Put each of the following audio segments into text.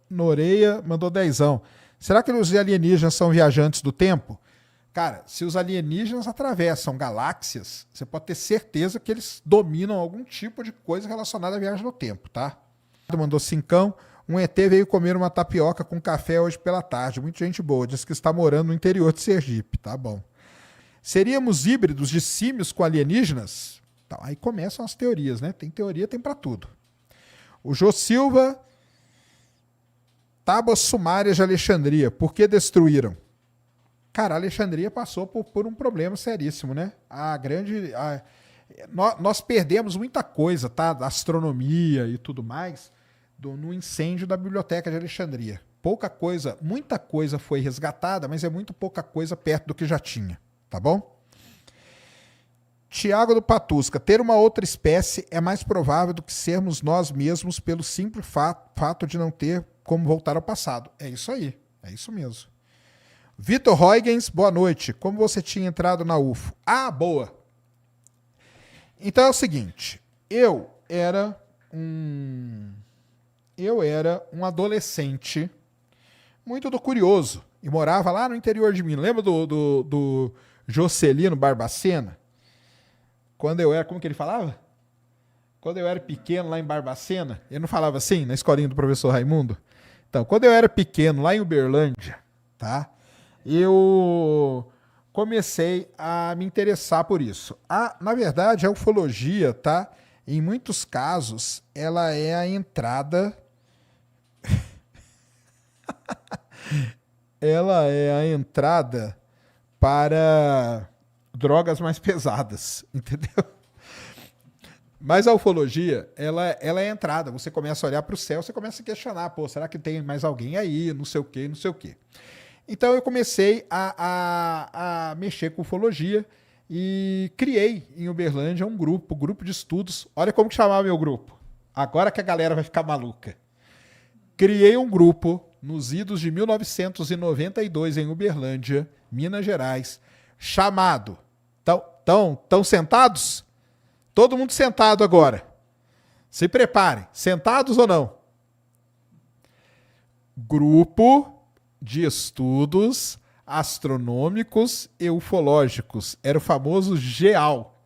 Noreia mandou dezão. Será que os alienígenas são viajantes do tempo? Cara, se os alienígenas atravessam galáxias, você pode ter certeza que eles dominam algum tipo de coisa relacionada à viagem no tempo, tá? Mandou cincão. Um ET veio comer uma tapioca com café hoje pela tarde. Muita gente boa. Diz que está morando no interior de Sergipe. Tá bom. Seríamos híbridos de símios com alienígenas? Então, aí começam as teorias, né? Tem teoria, tem pra tudo. O Jô Silva. Tábuas sumárias de Alexandria. Por que destruíram? Cara, a Alexandria passou por um problema seríssimo, né? Nós perdemos muita coisa, tá? Da astronomia e tudo mais, no incêndio da Biblioteca de Alexandria. Muita coisa foi resgatada, mas é muito pouca coisa perto do que já tinha, tá bom? Tiago do Patusca, ter uma outra espécie é mais provável do que sermos nós mesmos pelo simples fato de não ter como voltar ao passado. É isso aí, é isso mesmo. Vitor Huygens, boa noite. Como você tinha entrado na UFO? Ah, boa. Então é o seguinte, eu era um adolescente muito curioso e morava lá no interior de Minas. Lembra do Jocelino Barbacena? Quando eu era, como que ele falava? Quando eu era pequeno lá em Barbacena, ele não falava assim na escolinha do professor Raimundo? Então, quando eu era pequeno lá em Uberlândia, tá? Eu comecei a me interessar por isso. Na verdade, a ufologia, tá? Em muitos casos, ela é a entrada. Ela é a entrada para drogas mais pesadas, entendeu? Mas a ufologia, ela é a entrada. Você começa a olhar para o céu, você começa a questionar, pô, será que tem mais alguém aí? Não sei o quê, não sei o quê. Então eu comecei a mexer com ufologia e criei em Uberlândia um grupo de estudos. Olha como que chamava meu grupo. Agora que a galera vai ficar maluca. Criei um grupo nos idos de 1992 em Uberlândia, Minas Gerais, chamado... Estão sentados? Todo mundo sentado agora. Se preparem. Sentados ou não? Grupo de estudos astronômicos e ufológicos. Era o famoso GEAL.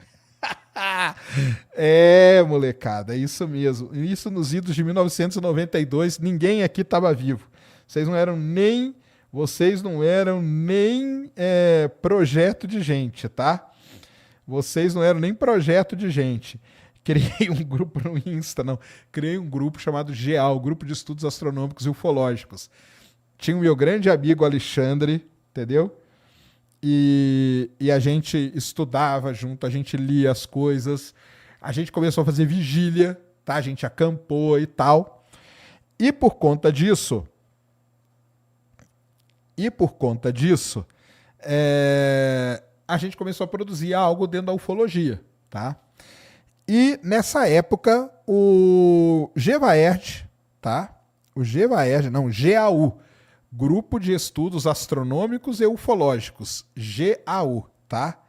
Molecada, é isso mesmo. Isso nos idos de 1992, ninguém aqui estava vivo. Vocês não eram nem projeto de gente, tá? Vocês não eram nem projeto de gente. Criei um grupo no Insta, não. Criei um grupo chamado GEAL, Grupo de Estudos Astronômicos e Ufológicos. Tinha o meu grande amigo Alexandre, entendeu? E a gente estudava junto, a gente lia as coisas, a gente começou a fazer vigília, tá? A gente acampou e tal. E por conta disso, a gente começou a produzir algo dentro da ufologia, tá? E nessa época, o GEVAERD, tá? GAU, Grupo de Estudos Astronômicos e Ufológicos, GAU, tá?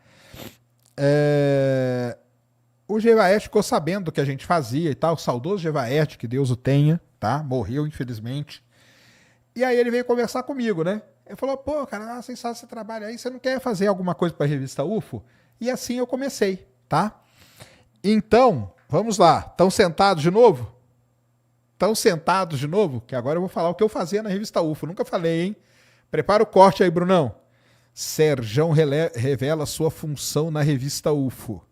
O GEVAERD ficou sabendo do que a gente fazia e tal, o saudoso GEVAERD, que Deus o tenha, tá? Morreu, infelizmente. E aí ele veio conversar comigo, né? Ele falou, pô, cara, vocês sabem que você trabalha aí, você não quer fazer alguma coisa para a revista UFO? E assim eu comecei, tá? Então, vamos lá. Estão sentados de novo? Estão sentados de novo? Que agora eu vou falar o que eu fazia na revista UFO. Nunca falei, hein? Prepara o corte aí, Brunão. Serjão revela sua função na revista UFO.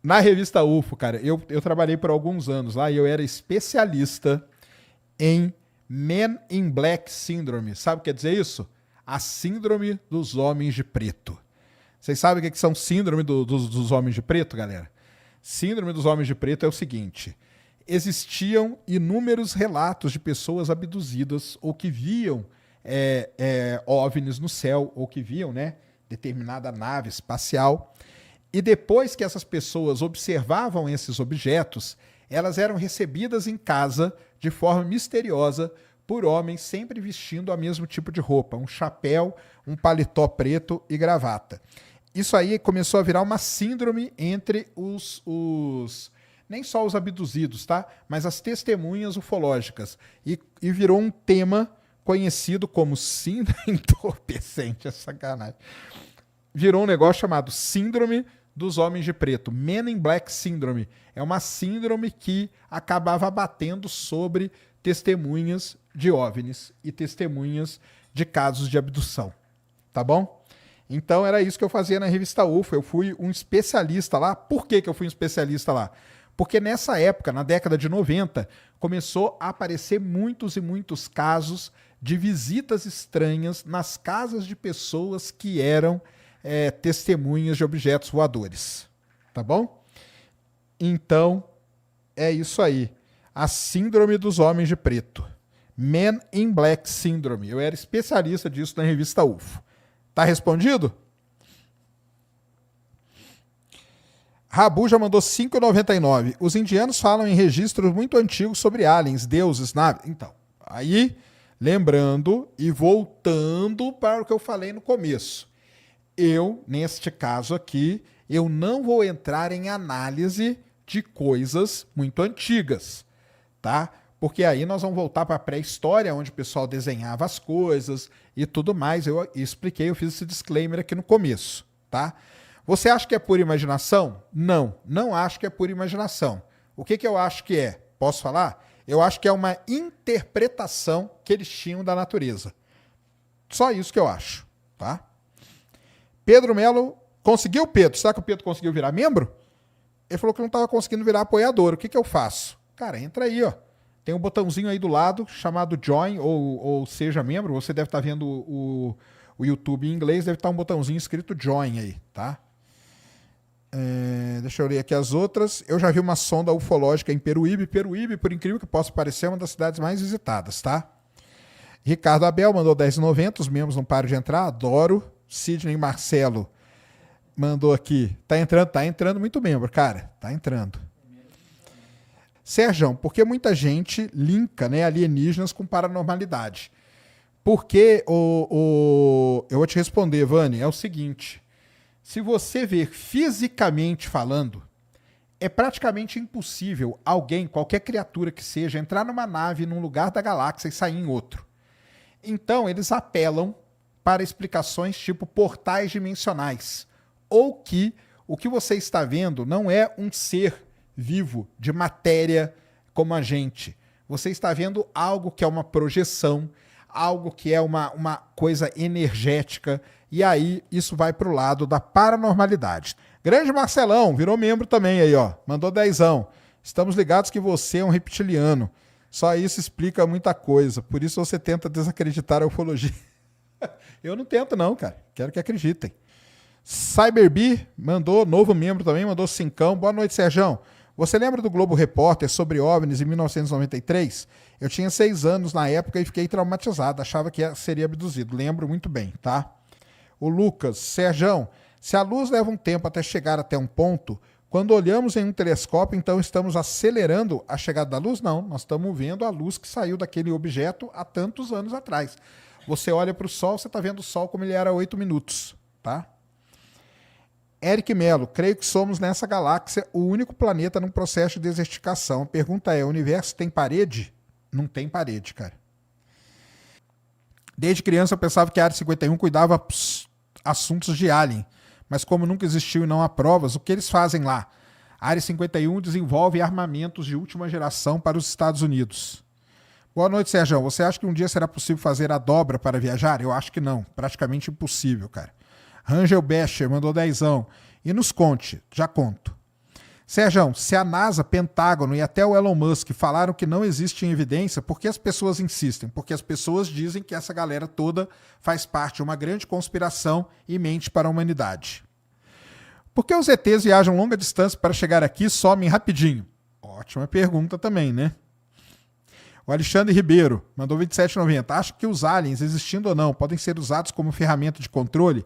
Na revista UFO, cara, eu trabalhei por alguns anos lá e eu era especialista em Men in Black Syndrome. Sabe o que quer dizer isso? A síndrome dos homens de preto. Vocês sabem o que são síndrome dos homens de preto, galera? Síndrome dos homens de preto é o seguinte: existiam inúmeros relatos de pessoas abduzidas ou que viam OVNIs no céu ou que viam, né, determinada nave espacial. E depois que essas pessoas observavam esses objetos, elas eram recebidas em casa de forma misteriosa por homens sempre vestindo o mesmo tipo de roupa, um chapéu, um paletó preto e gravata. Isso aí começou a virar uma síndrome entre nem só os abduzidos, tá? Mas as testemunhas ufológicas. E virou um tema conhecido como síndrome entorpecente, é sacanagem. Virou um negócio chamado Síndrome dos Homens de Preto, Men in Black Syndrome. É uma síndrome que acabava batendo sobre testemunhas de OVNIs e testemunhas de casos de abdução, tá bom? Então era isso que eu fazia na revista UFO, eu fui um especialista lá. Por que eu fui um especialista lá? Porque nessa época, na década de 90, começou a aparecer muitos e muitos casos de visitas estranhas nas casas de pessoas que eram testemunhas de objetos voadores, tá bom? Então, é isso aí. A Síndrome dos Homens de Preto. Men in Black Syndrome. Eu era especialista disso na revista UFO. Tá respondido? Rabu já mandou 5,99. Os indianos falam em registros muito antigos sobre aliens, deuses, naves. Então, aí, lembrando e voltando para o que eu falei no começo. Eu, neste caso aqui, eu não vou entrar em análise de coisas muito antigas, tá? Porque aí nós vamos voltar para a pré-história, onde o pessoal desenhava as coisas e tudo mais. Eu expliquei, eu fiz esse disclaimer aqui no começo, tá? Você acha que é pura imaginação? Não, não acho que é pura imaginação. O que eu acho que é? Posso falar? Eu acho que é uma interpretação que eles tinham da natureza. Só isso que eu acho, tá? Pedro Melo, conseguiu, Pedro? Será que o Pedro conseguiu virar membro? Ele falou que não estava conseguindo virar apoiador. O que eu faço? Cara, entra aí, ó. Tem um botãozinho aí do lado chamado Join ou Seja Membro. Você deve estar vendo o YouTube em inglês, deve estar um botãozinho escrito Join aí, tá? Deixa eu ler aqui as outras. Eu já vi uma sonda ufológica em Peruíbe. Peruíbe, por incrível que possa parecer, é uma das cidades mais visitadas, tá? Ricardo Abel mandou 10,90. Os membros não param de entrar, adoro. Sidney Marcelo mandou aqui. Tá entrando muito membro, cara. Tá entrando. Sérgio, por que muita gente linka, né, alienígenas com paranormalidade? Porque eu vou te responder, Vani, é o seguinte. Se você ver fisicamente falando, é praticamente impossível alguém, qualquer criatura que seja, entrar numa nave num lugar da galáxia e sair em outro. Então, eles apelam para explicações tipo portais dimensionais, ou que o que você está vendo não é um ser vivo de matéria como a gente. Você está vendo algo que é uma projeção, algo que é uma coisa energética, e aí isso vai para o lado da paranormalidade. Grande Marcelão, virou membro também aí, ó. Mandou 10. Estamos ligados que você é um reptiliano. Só isso explica muita coisa. Por isso você tenta desacreditar a ufologia. Eu não tento não, cara. Quero que acreditem. Cyberbee mandou, novo membro também, mandou 5. Boa noite, Sérgio. Você lembra do Globo Repórter sobre OVNIs em 1993? Eu tinha 6 anos na época e fiquei traumatizado. Achava que seria abduzido. Lembro muito bem, tá? O Lucas, Sérgio, se a luz leva um tempo até chegar até um ponto, quando olhamos em um telescópio, então estamos acelerando a chegada da luz? Não, nós estamos vendo a luz que saiu daquele objeto há tantos anos atrás. Você olha para o Sol, você está vendo o Sol como ele era há 8 minutos, tá? Eric Melo, creio que somos nessa galáxia o único planeta num processo de desertificação. A pergunta é, o universo tem parede? Não tem parede, cara. Desde criança eu pensava que a Área 51 cuidava assuntos de alien, mas como nunca existiu e não há provas, o que eles fazem lá? A Área 51 desenvolve armamentos de última geração para os Estados Unidos. Boa noite, Sérgio. Você acha que um dia será possível fazer a dobra para viajar? Eu acho que não. Praticamente impossível, cara. Rangel Becher mandou 10. E nos conte, já conto. Sérgio, se a NASA, Pentágono e até o Elon Musk falaram que não existe evidência, por que as pessoas insistem? Porque as pessoas dizem que essa galera toda faz parte de uma grande conspiração e mente para a humanidade. Por que os ETs viajam longa distância para chegar aqui e somem rapidinho? Ótima pergunta também, né? O Alexandre Ribeiro mandou 27,90. Acha que os aliens, existindo ou não, podem ser usados como ferramenta de controle?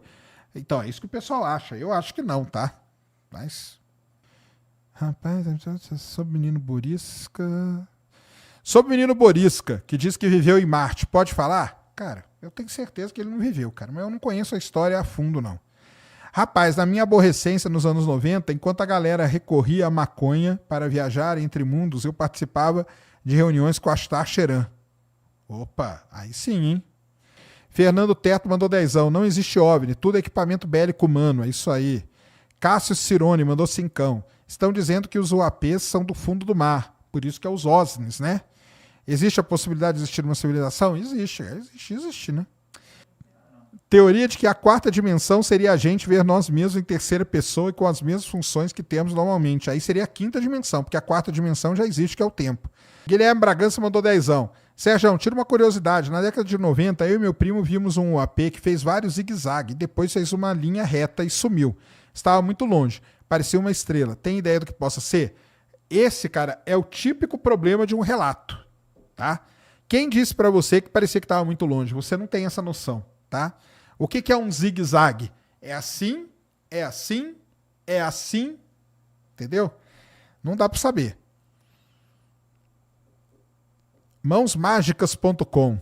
Então, é isso que o pessoal acha. Eu acho que não, tá? Mas... Rapaz, sobre o menino Borisca... Sobre o menino Borisca, que diz que viveu em Marte, pode falar? Cara, eu tenho certeza que ele não viveu, cara. Mas eu não conheço a história a fundo, não. Rapaz, na minha aborrecência nos anos 90, enquanto a galera recorria à maconha para viajar entre mundos, eu participava de reuniões com a Astar Sheran. Opa, aí sim, hein? Fernando Teto mandou dezão. Não existe OVNI, tudo é equipamento bélico humano, é isso aí. Cássio Cirone mandou cincão. Estão dizendo que os UAPs são do fundo do mar, por isso que é os OSNIs, né? Existe a possibilidade de existir uma civilização? Existe, né? Teoria de que a quarta dimensão seria a gente ver nós mesmos em terceira pessoa e com as mesmas funções que temos normalmente. Aí seria a quinta dimensão, porque a quarta dimensão já existe, que é o tempo. Guilherme Bragança mandou dezão. Sérgio, tira uma curiosidade. Na década de 90, eu e meu primo vimos um UAP que fez vários zigue-zague, depois fez uma linha reta e sumiu. Estava muito longe, parecia uma estrela. Tem ideia do que possa ser? Esse, cara, é o típico problema de um relato, tá? Quem disse pra você que parecia que estava muito longe? Você não tem essa noção, tá? O que é um zigue-zague? É assim, é assim, é assim, entendeu? Não dá pra saber. Mãosmágicas.com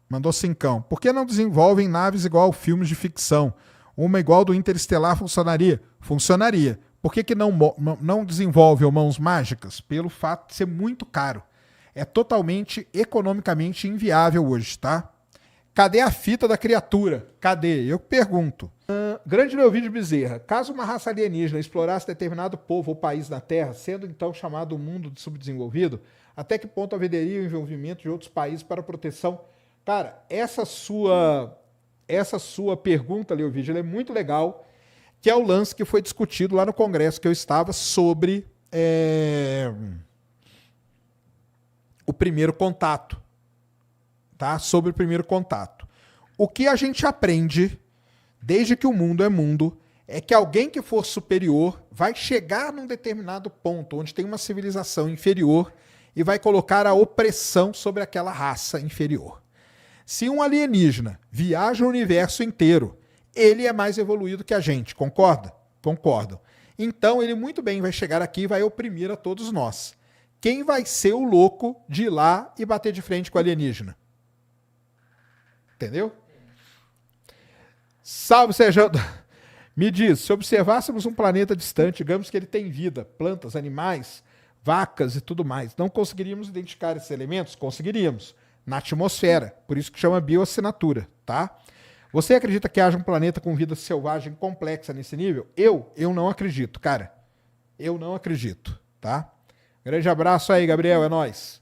mandou cincão. Por que não desenvolvem naves igual filmes de ficção? Uma igual do Interestelar funcionaria? Funcionaria. Por que não desenvolve o Mãos Mágicas? Pelo fato de ser muito caro. É totalmente economicamente inviável hoje, tá? Cadê a fita da criatura? Cadê? Eu pergunto. Grande Leovídio Bezerra. Caso uma raça alienígena explorasse determinado povo ou país na Terra, sendo então chamado mundo subdesenvolvido, até que ponto haveria o envolvimento de outros países para proteção? Cara, essa sua pergunta, Leovídio, ela é muito legal, que é o lance que foi discutido lá no congresso que eu estava sobre o primeiro contato. Tá? Sobre o primeiro contato. O que a gente aprende, desde que o mundo é mundo, é que alguém que for superior vai chegar num determinado ponto, onde tem uma civilização inferior, e vai colocar a opressão sobre aquela raça inferior. Se um alienígena viaja o universo inteiro, ele é mais evoluído que a gente, concorda? Concordam. Então ele muito bem vai chegar aqui e vai oprimir a todos nós. Quem vai ser o louco de ir lá e bater de frente com o alienígena? Entendeu? Salve, Sérgio. Me diz, se observássemos um planeta distante, digamos que ele tem vida, plantas, animais, vacas e tudo mais, não conseguiríamos identificar esses elementos? Conseguiríamos. Na atmosfera. Por isso que chama bioassinatura, tá? Você acredita que haja um planeta com vida selvagem complexa nesse nível? Eu não acredito, cara. Eu não acredito, tá? Grande abraço aí, Gabriel, é nóis.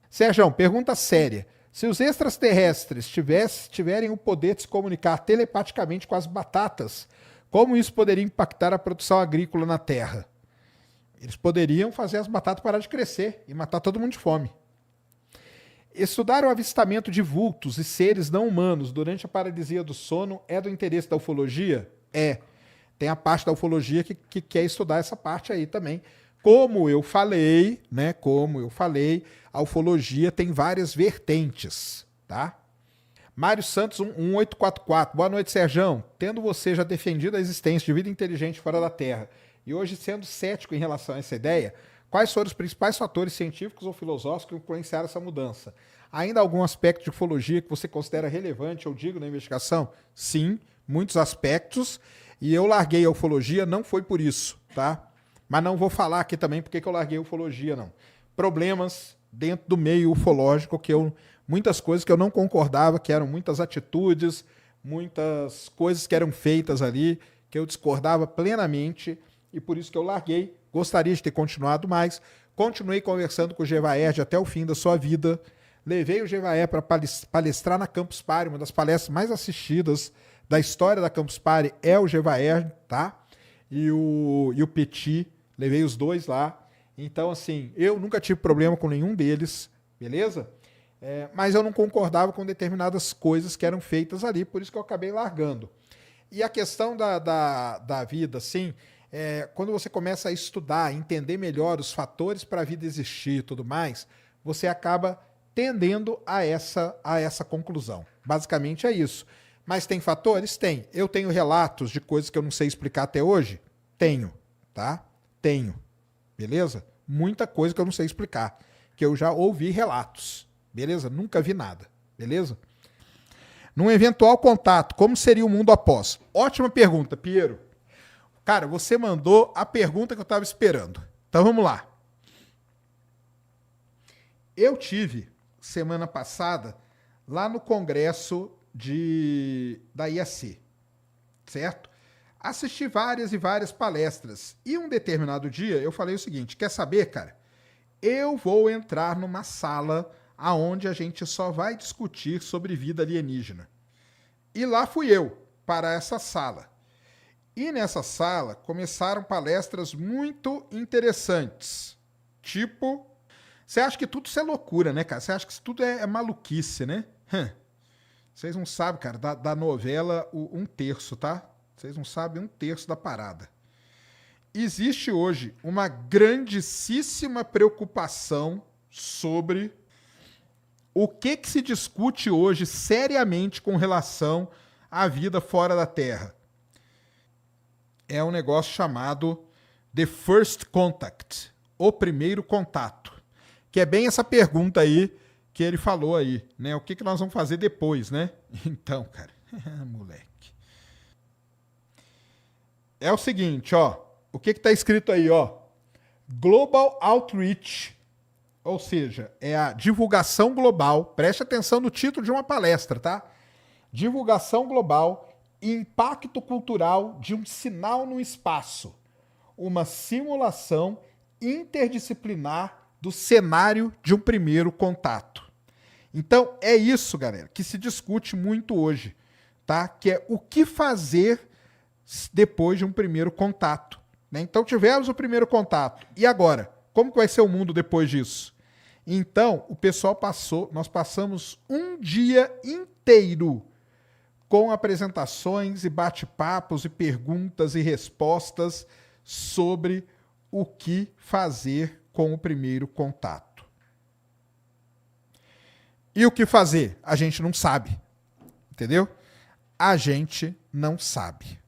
Sérgio, pergunta séria. Se os extraterrestres tiverem o poder de se comunicar telepaticamente com as batatas, como isso poderia impactar a produção agrícola na Terra? Eles poderiam fazer as batatas parar de crescer e matar todo mundo de fome. Estudar o avistamento de vultos e seres não humanos durante a paralisia do sono é do interesse da ufologia? É. Tem a parte da ufologia que quer estudar essa parte aí também. Como eu falei, a ufologia tem várias vertentes, tá? Mário Santos 1844. Boa noite, Serjão. Tendo você já defendido a existência de vida inteligente fora da Terra e hoje sendo cético em relação a essa ideia, quais foram os principais fatores científicos ou filosóficos que influenciaram essa mudança? Ainda algum aspecto de ufologia que você considera relevante ou digno na investigação? Sim, muitos aspectos. E eu larguei a ufologia, não foi por isso, tá? Mas não vou falar aqui também porque que eu larguei a ufologia, não. Problemas dentro do meio ufológico, muitas coisas que eu não concordava, que eram muitas atitudes, muitas coisas que eram feitas ali, que eu discordava plenamente, e por isso que eu larguei. Gostaria de ter continuado mais. Continuei conversando com o Gevaerd até o fim da sua vida. Levei o Gevaerd para palestrar na Campus Party, uma das palestras mais assistidas da história da Campus Party é o Gevaerd, tá? E o Petit, levei os dois lá. Então, assim, eu nunca tive problema com nenhum deles, beleza? Mas eu não concordava com determinadas coisas que eram feitas ali, por isso que eu acabei largando. E a questão da vida, assim, quando você começa a estudar, entender melhor os fatores para a vida existir e tudo mais, você acaba tendendo a essa conclusão. Basicamente é isso. Mas tem fatores? Tem. Eu tenho relatos de coisas que eu não sei explicar até hoje? Tenho, tá? Tenho. Beleza? Muita coisa que eu não sei explicar. Que eu já ouvi relatos. Beleza? Nunca vi nada. Beleza? Num eventual contato, como seria o mundo após? Ótima pergunta, Piero. Cara, você mandou a pergunta que eu estava esperando. Então vamos lá. Eu tive, semana passada, lá no congresso da IAC, certo? Assisti várias e várias palestras. E um determinado dia eu falei o seguinte, quer saber, cara? Eu vou entrar numa sala aonde a gente só vai discutir sobre vida alienígena. E lá fui eu, para essa sala. E nessa sala começaram palestras muito interessantes. Tipo, você acha que tudo isso é loucura, né, cara? Você acha que isso tudo é maluquice, né? Vocês não sabem, cara, da novela um terço, tá? Vocês não sabem um terço da parada. Existe hoje uma grandíssima preocupação sobre o que se discute hoje seriamente com relação à vida fora da Terra. É um negócio chamado The First Contact, o primeiro contato, que é bem essa pergunta aí que ele falou aí, né? O que nós vamos fazer depois, né? Então, cara, moleque. É o seguinte, ó, o que tá escrito aí, ó? Global Outreach, ou seja, é a divulgação global, preste atenção no título de uma palestra, tá? Divulgação global e impacto cultural de um sinal no espaço, uma simulação interdisciplinar do cenário de um primeiro contato. Então, é isso, galera, que se discute muito hoje, tá? Que é o que fazer depois de um primeiro contato, né? Então, tivemos o primeiro contato. E agora? Como que vai ser o mundo depois disso? Então, nós passamos um dia inteiro com apresentações e bate-papos e perguntas e respostas sobre o que fazer com o primeiro contato. E o que fazer? A gente não sabe. Entendeu? A gente não sabe.